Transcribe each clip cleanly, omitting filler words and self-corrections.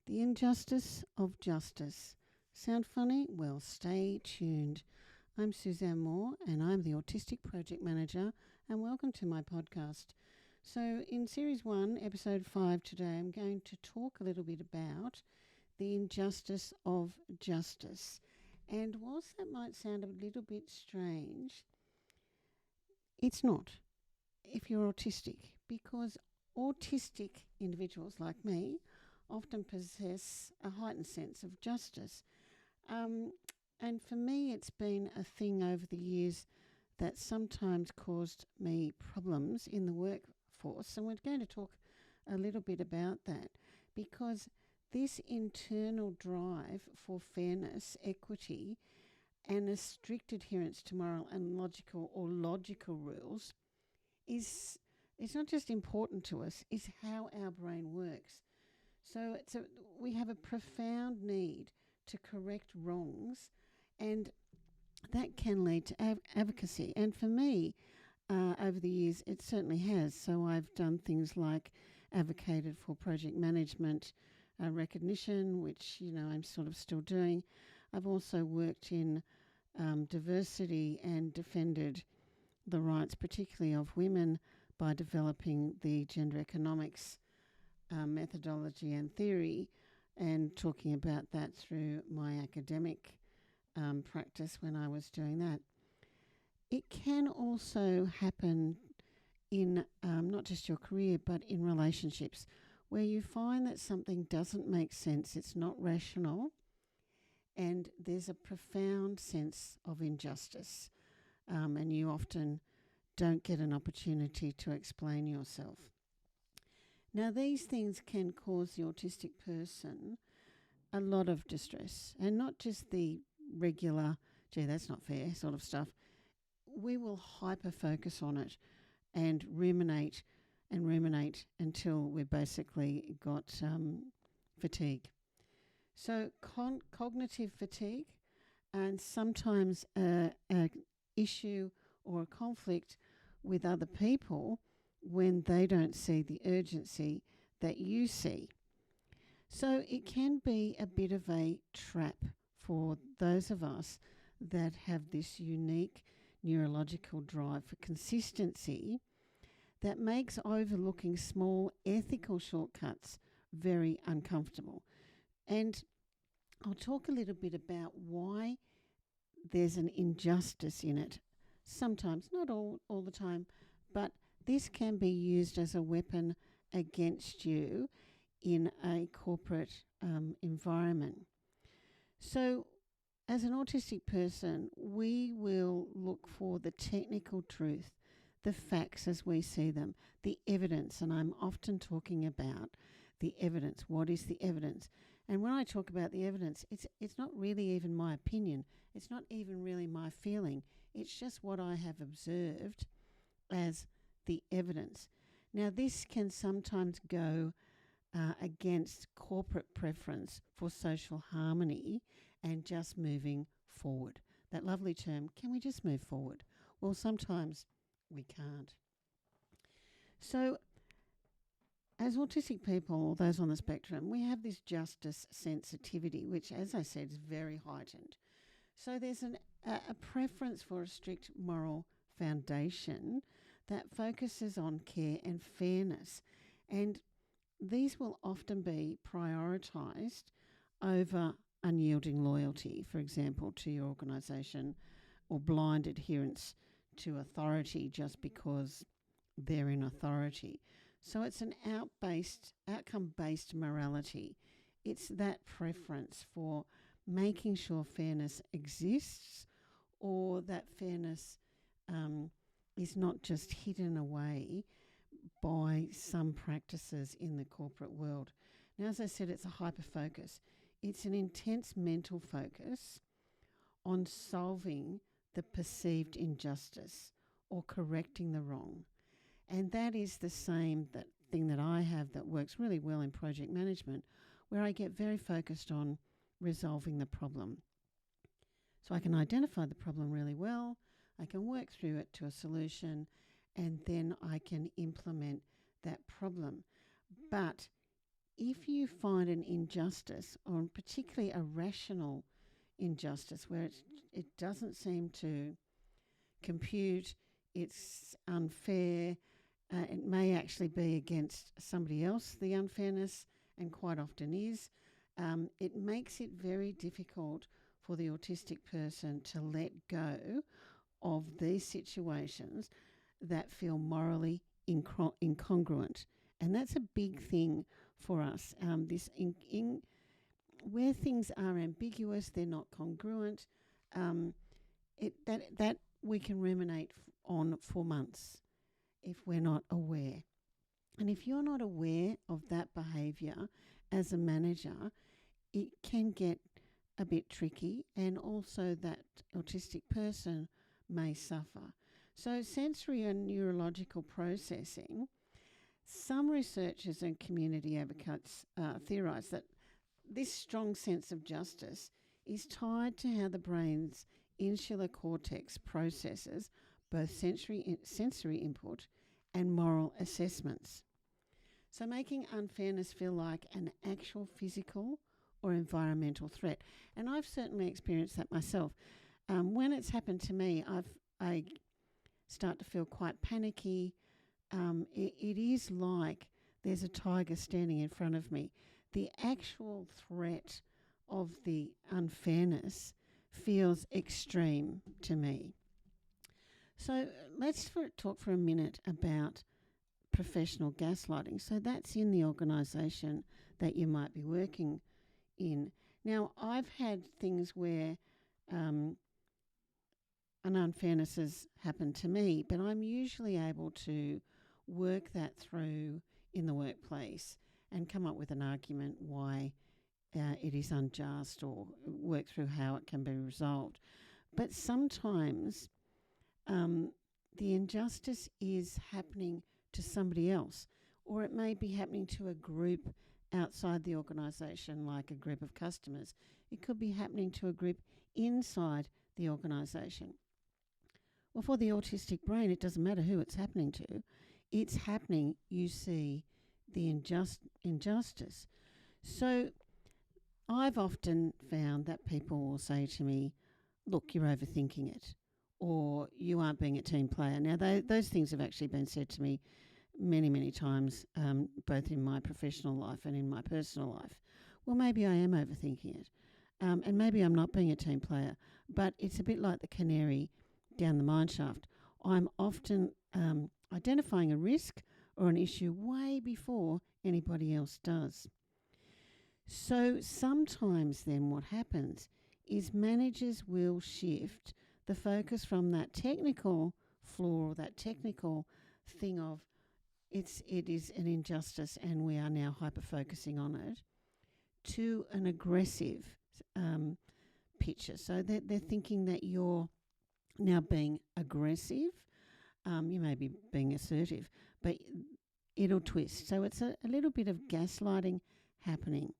The injustice of justice. Sound funny? Well, stay tuned. I'm Susanne Moore and I'm the Autistic Project Manager, and welcome to my podcast. So in Series 1, Episode 5 today, I'm going to talk a little bit about the injustice of justice. And whilst that might sound a little bit strange, it's not if you're autistic, because autistic individuals like me often possess a heightened sense of justice. And for me, it's been a thing over the years that sometimes caused me problems in the workforce. And we're going to talk a little bit about that, because this internal drive for fairness, equity, and a strict adherence to moral and logical rules is it's not just important to us, it's how our brain works. So we have a profound need to correct wrongs, and that can lead to advocacy. And for me, over the years, it certainly has. So I've done things like advocated for project management recognition, which, I'm sort of still doing. I've also worked in diversity and defended the rights, particularly of women, by developing the gender economics methodology and theory, and talking about that through my academic practice when I was doing that. It can also happen in not just your career, but in relationships, where you find that something doesn't make sense, it's not rational, and there's a profound sense of injustice, and you often don't get an opportunity to explain yourself. Now, these things can cause the autistic person a lot of distress, and not just the regular, gee, that's not fair sort of stuff. We will hyper-focus on it and ruminate until we've basically got fatigue. So cognitive fatigue, and sometimes an issue or a conflict with other people when they don't see the urgency that you see. So it can be a bit of a trap for those of us that have this unique neurological drive for consistency that makes overlooking small ethical shortcuts very uncomfortable. And I'll talk a little bit about why there's an injustice in it. Sometimes, not all the time, but this can be used as a weapon against you in a corporate environment. So, as an autistic person, we will look for the technical truth, the facts as we see them, the evidence, and I'm often talking about the evidence. What is the evidence? And when I talk about the evidence, it's not really even my opinion. It's not even really my feeling. It's just what I have observed as the evidence. Now, this can sometimes go against corporate preference for social harmony and just moving forward. That lovely term, can we just move forward? Well, sometimes we can't. So, as autistic people, or those on the spectrum, we have this justice sensitivity, which, as I said, is very heightened. So there's a preference for a strict moral foundation that focuses on care and fairness. And these will often be prioritised over unyielding loyalty, for example, to your organisation, or blind adherence to authority just because they're in authority. So it's an outcome-based morality. It's that preference for making sure fairness exists, or that fairness is not just hidden away by some practices in the corporate world. Now, as I said, it's a hyper-focus. It's an intense mental focus on solving the perceived injustice or correcting the wrong. And that is the same thing that I have that works really well in project management, where I get very focused on resolving the problem. So I can identify the problem really well, I can work through it to a solution, and then I can implement that problem. But if you find an injustice, or particularly a rational injustice where it doesn't seem to compute, it's unfair, it may actually be against somebody else, the unfairness, and quite often is, it makes it very difficult for the autistic person to let go of these situations that feel morally incongruent. And that's a big thing for us. Where things are ambiguous, they're not congruent, that we can ruminate on for months if we're not aware. And if you're not aware of that behaviour as a manager, it can get a bit tricky, and also that autistic person may suffer. So sensory and neurological processing, some researchers and community advocates theorise that this strong sense of justice is tied to how the brain's insular cortex processes both sensory input and moral assessments. So making unfairness feel like an actual physical or environmental threat. And I've certainly experienced that myself. When it's happened to me, I start to feel quite panicky. It is like there's a tiger standing in front of me. The actual threat of the unfairness feels extreme to me. So let's talk for a minute about professional gaslighting. So that's in the organisation that you might be working in. Now, I've had things where an unfairness has happened to me, but I'm usually able to work that through in the workplace and come up with an argument why it is unjust, or work through how it can be resolved. But sometimes the injustice is happening to somebody else, or it may be happening to a group outside the organisation, like a group of customers. It could be happening to a group inside the organisation. Well, for the autistic brain, it doesn't matter who it's happening to. It's happening, you see the injustice. So I've often found that people will say to me, look, you're overthinking it, or you aren't being a team player. Now, those things have actually been said to me many, many times, both in my professional life and in my personal life. Well, maybe I am overthinking it, and maybe I'm not being a team player, but it's a bit like the canary down the mine shaft. I'm often identifying a risk or an issue way before anybody else does. So sometimes then what happens is managers will shift the focus from that technical flaw, or that technical thing of it is an injustice and we are now hyper-focusing on it, to an aggressive picture. So they're thinking that you're now being aggressive. You may be being assertive, but it'll twist. So it's a little bit of gaslighting happening.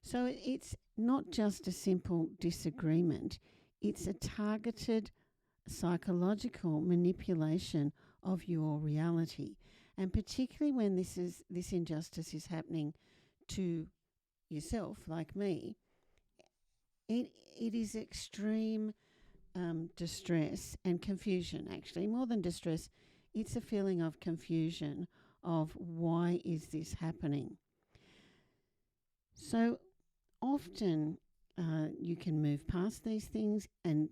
So it's not just a simple disagreement. It's a targeted psychological manipulation of your reality. And particularly when this injustice is happening to yourself, like me, it is extreme distress and confusion, actually. More than distress, it's a feeling of confusion of why is this happening. So often you can move past these things and,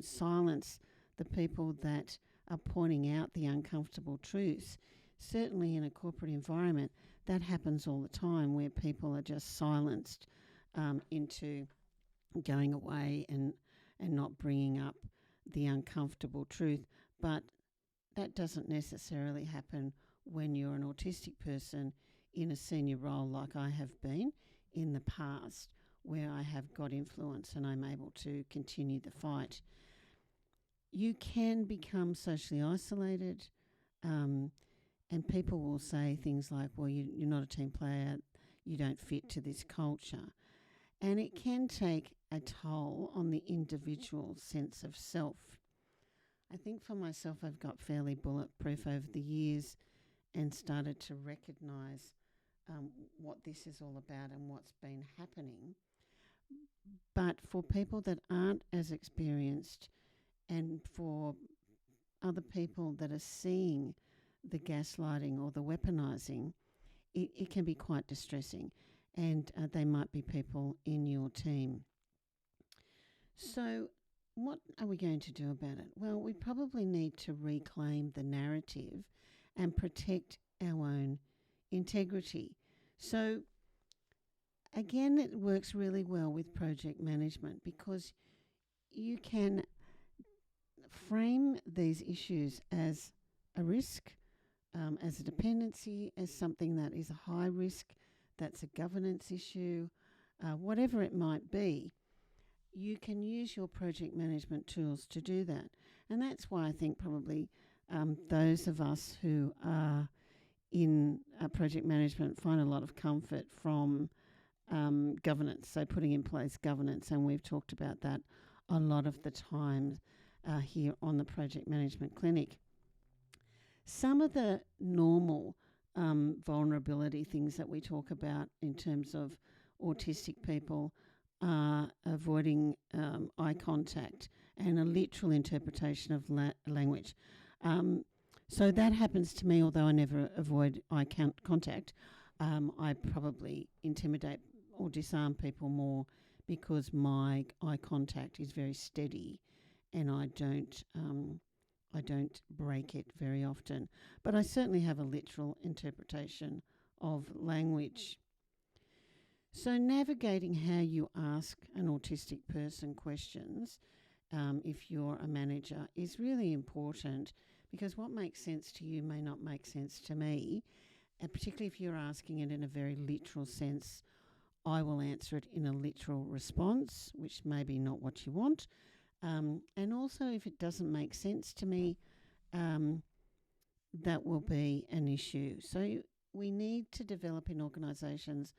silence the people that are pointing out the uncomfortable truths. Certainly in a corporate environment, that happens all the time, where people are just silenced into going away and not bringing up the uncomfortable truth. But that doesn't necessarily happen when you're an autistic person in a senior role like I have been in the past, where I have got influence and I'm able to continue the fight. You can become socially isolated, and people will say things like, well, you're not a team player, you don't fit to this culture. And it can take a toll on the individual's sense of self. I think for myself, I've got fairly bulletproof over the years and started to recognise what this is all about and what's been happening. But for people that aren't as experienced, and for other people that are seeing the gaslighting or the weaponising, it can be quite distressing, and they might be people in your team. So what are we going to do about it? Well, we probably need to reclaim the narrative and protect our own integrity. So again, it works really well with project management because you can frame these issues as a risk, as a dependency, as something that is a high risk, that's a governance issue, whatever it might be. You can use your project management tools to do that. And that's why I think probably those of us who are in project management find a lot of comfort from governance, so putting in place governance, and we've talked about that a lot of the time here on the Project Management Clinic. Some of the normal vulnerability things that we talk about in terms of autistic people are avoiding eye contact and a literal interpretation of language. So that happens to me, although I never avoid eye contact. I probably intimidate or disarm people more because my eye contact is very steady and I don't break it very often. But I certainly have a literal interpretation of language. So navigating how you ask an autistic person questions, if you're a manager, is really important because what makes sense to you may not make sense to me, and particularly if you're asking it in a very literal sense. I will answer it in a literal response, which may be not what you want. And also, if it doesn't make sense to me, that will be an issue. So we need to develop in organisations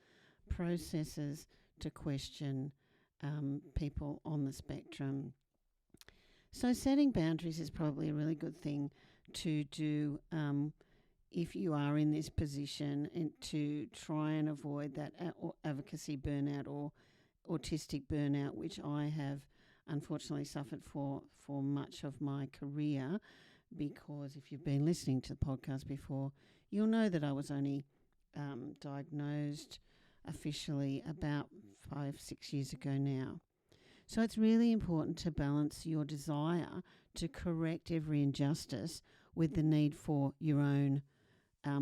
processes to question people on the spectrum. So setting boundaries is probably a really good thing to do if you are in this position, and to try and avoid that advocacy burnout or autistic burnout, which I have unfortunately suffered for much of my career, because if you've been listening to the podcast before, you'll know that I was only diagnosed officially about 5-6 years ago now. So it's really important to balance your desire to correct every injustice with the need for your own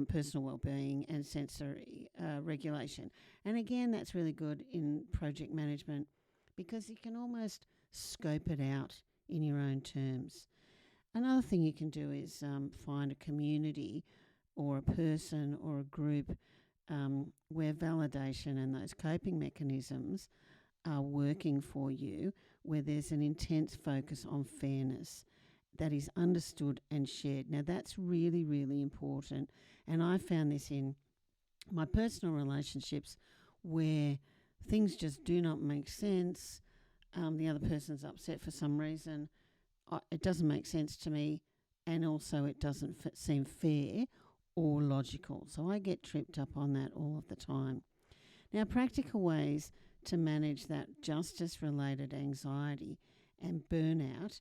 personal well-being and sensory regulation. And again, that's really good in project management because you can almost scope it out in your own terms. Another thing you can do is find a community or a person or a group where validation and those coping mechanisms are working for you, where there's an intense focus on fairness that is understood and shared. Now, that's really, really important. And I found this in my personal relationships where things just do not make sense. The other person's upset for some reason. It doesn't make sense to me, and also it doesn't seem fair or logical. So I get tripped up on that all of the time. Now, practical ways to manage that justice-related anxiety and burnout.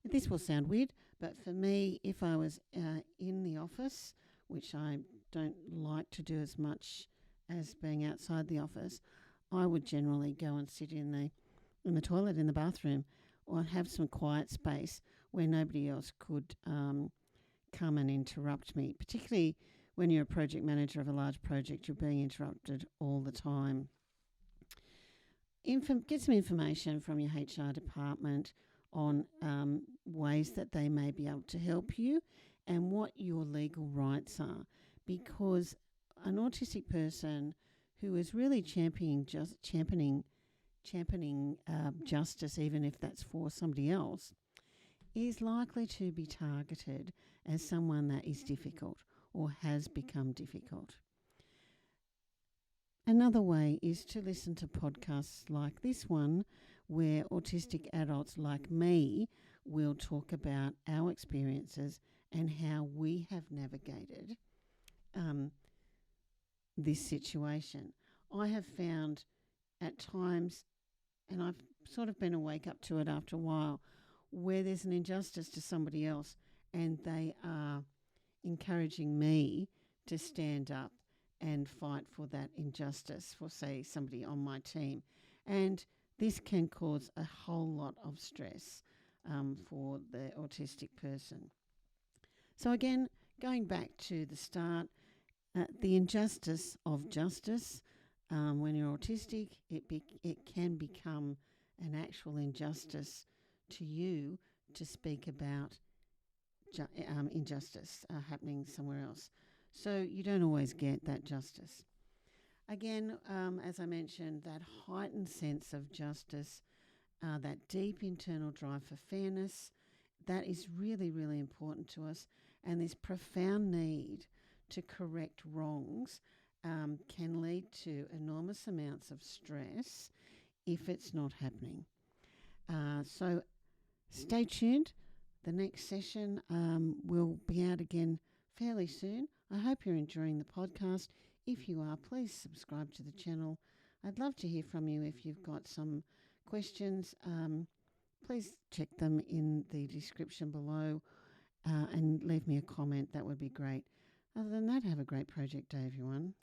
This will sound weird, but for me, if I was in the office, which I don't like to do as much as being outside the office, I would generally go and sit in the toilet, in the bathroom, or have some quiet space where nobody else could come and interrupt me. Particularly when you're a project manager of a large project, you're being interrupted all the time. Get some information from your HR department on ways that they may be able to help you and what your legal rights are, because an autistic person who is really championing justice, even if that's for somebody else, is likely to be targeted as someone that is difficult or has become difficult. Another way is to listen to podcasts like this one, where autistic adults like me will talk about our experiences and how we have navigated this situation. I have found at times, and I've sort of been awake up to it after a while, where there's an injustice to somebody else and they are encouraging me to stand up and fight for that injustice for, say, somebody on my team. And this can cause a whole lot of stress for the autistic person. So again, going back to the start, the injustice of justice, when you're autistic, it can become an actual injustice to you to speak about injustice happening somewhere else. So you don't always get that justice. Again, as I mentioned, that heightened sense of justice, that deep internal drive for fairness, that is really, really important to us. And this profound need to correct wrongs can lead to enormous amounts of stress if it's not happening. So stay tuned. The next session will be out again fairly soon. I hope you're enjoying the podcast. If you are, please subscribe to the channel. I'd love to hear from you if you've got some questions. Please check them in the description below and leave me a comment. That would be great. Other than that, have a great project day, everyone.